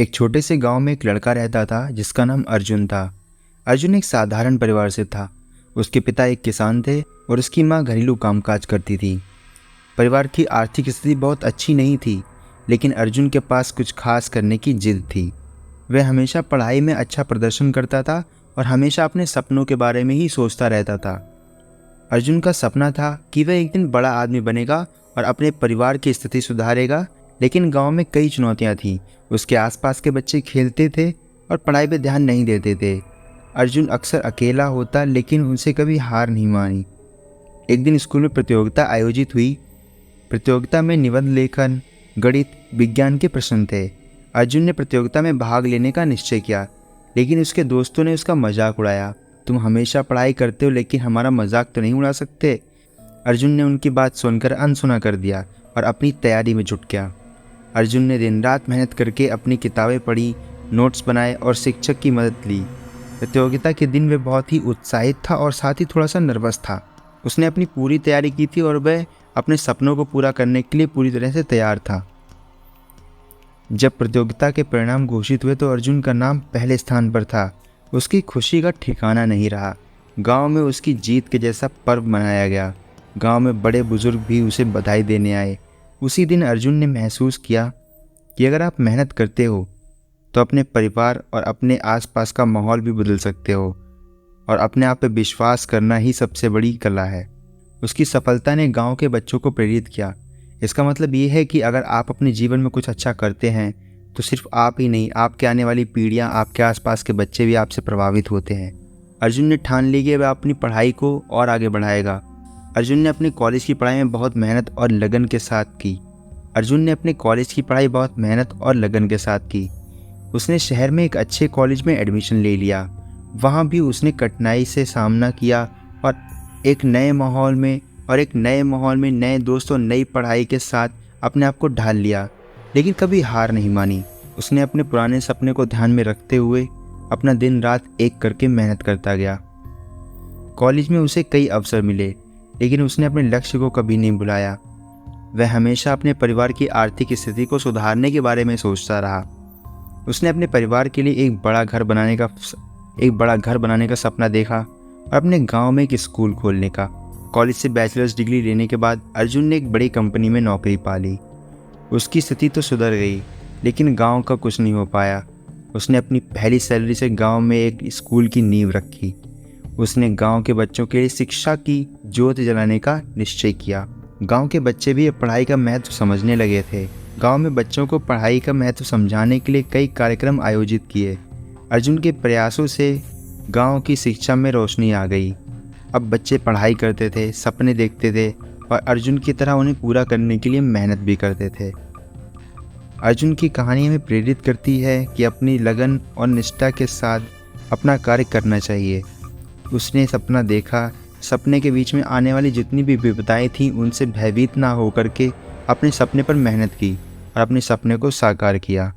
एक छोटे से गांव में एक लड़का रहता था जिसका नाम अर्जुन था। अर्जुन एक साधारण परिवार से था। उसके पिता एक किसान थे और उसकी माँ घरेलू कामकाज करती थी। परिवार की आर्थिक स्थिति बहुत अच्छी नहीं थी, लेकिन अर्जुन के पास कुछ खास करने की जिद थी। वह हमेशा पढ़ाई में अच्छा प्रदर्शन करता था और हमेशा अपने सपनों के बारे में ही सोचता रहता था। अर्जुन का सपना था कि वह एक दिन बड़ा आदमी बनेगा और अपने परिवार की स्थिति सुधारेगा, लेकिन गांव में कई चुनौतियां थीं। उसके आसपास के बच्चे खेलते थे और पढ़ाई पर ध्यान नहीं देते थे। अर्जुन अक्सर अकेला होता, लेकिन उनसे कभी हार नहीं मानी। एक दिन स्कूल में प्रतियोगिता आयोजित हुई। प्रतियोगिता में निबंध लेखन, गणित, विज्ञान के प्रश्न थे। अर्जुन ने प्रतियोगिता में भाग लेने का निश्चय किया, लेकिन उसके दोस्तों ने उसका मजाक उड़ाया। तुम हमेशा पढ़ाई करते हो, लेकिन हमारा मजाक तो नहीं उड़ा सकते। अर्जुन ने उनकी बात सुनकर अनसुना कर दिया और अपनी तैयारी में जुट गया। अर्जुन ने दिन रात मेहनत करके अपनी किताबें पढ़ी, नोट्स बनाए और शिक्षक की मदद ली। प्रतियोगिता के दिन वह बहुत ही उत्साहित था और साथ ही थोड़ा सा नर्वस था। उसने अपनी पूरी तैयारी की थी और वह अपने सपनों को पूरा करने के लिए पूरी तरह से तैयार था। जब प्रतियोगिता के परिणाम घोषित हुए तो अर्जुन का नाम पहले स्थान पर था। उसकी खुशी का ठिकाना नहीं रहा। गांव में उसकी जीत के जैसा पर्व मनाया गया। गांव में बड़े बुजुर्ग भी उसे बधाई देने आए। उसी दिन अर्जुन ने महसूस किया कि अगर आप मेहनत करते हो तो अपने परिवार और अपने आसपास का माहौल भी बदल सकते हो, और अपने आप पे विश्वास करना ही सबसे बड़ी कला है। उसकी सफलता ने गांव के बच्चों को प्रेरित किया। इसका मतलब ये है कि अगर आप अपने जीवन में कुछ अच्छा करते हैं तो सिर्फ आप ही नहीं, आपके आने वाली पीढ़ियां, आपके आसपास के बच्चे भी आपसे प्रभावित होते हैं। अर्जुन ने ठान ली कि वह अपनी पढ़ाई को और आगे बढ़ाएगा। अर्जुन ने अपने कॉलेज की पढ़ाई में बहुत मेहनत और लगन के साथ की। उसने शहर में एक अच्छे कॉलेज में एडमिशन ले लिया। वहाँ भी उसने कठिनाई से सामना किया और एक नए माहौल में नए दोस्तों, नई पढ़ाई के साथ अपने आप को ढाल लिया, लेकिन कभी हार नहीं मानी। उसने अपने पुराने सपने को ध्यान में रखते हुए अपना दिन रात एक करके मेहनत करता गया। कॉलेज में उसे कई अवसर मिले, लेकिन उसने अपने लक्ष्य को कभी नहीं भुलाया। वह हमेशा अपने परिवार की आर्थिक स्थिति को सुधारने के बारे में सोचता रहा। उसने अपने परिवार के लिए एक बड़ा घर बनाने का सपना देखा और अपने गांव में एक स्कूल खोलने का। कॉलेज से बैचलर्स डिग्री लेने के बाद अर्जुन ने एक बड़ी कंपनी में नौकरी पा ली। उसकी स्थिति तो सुधर गई, लेकिन गांव का कुछ नहीं हो पाया। उसने अपनी पहली सैलरी से गांव में एक स्कूल की नींव रखी। उसने गांव के बच्चों के लिए शिक्षा की ज्योत जलाने का निश्चय किया। गांव के बच्चे भी अब पढ़ाई का महत्व समझने लगे थे। गांव में बच्चों को पढ़ाई का महत्व समझाने के लिए कई कार्यक्रम आयोजित किए। अर्जुन के प्रयासों से गांव की शिक्षा में रोशनी आ गई। अब बच्चे पढ़ाई करते थे, सपने देखते थे और अर्जुन की तरह उन्हें पूरा करने के लिए मेहनत भी करते थे। अर्जुन की कहानी हमें प्रेरित करती है कि अपनी लगन और निष्ठा के साथ अपना कार्य करना चाहिए। उसने सपना देखा, सपने के बीच में आने वाली जितनी भी विपदाएं थीं उनसे भयभीत ना होकर के अपने सपने पर मेहनत की और अपने सपने को साकार किया।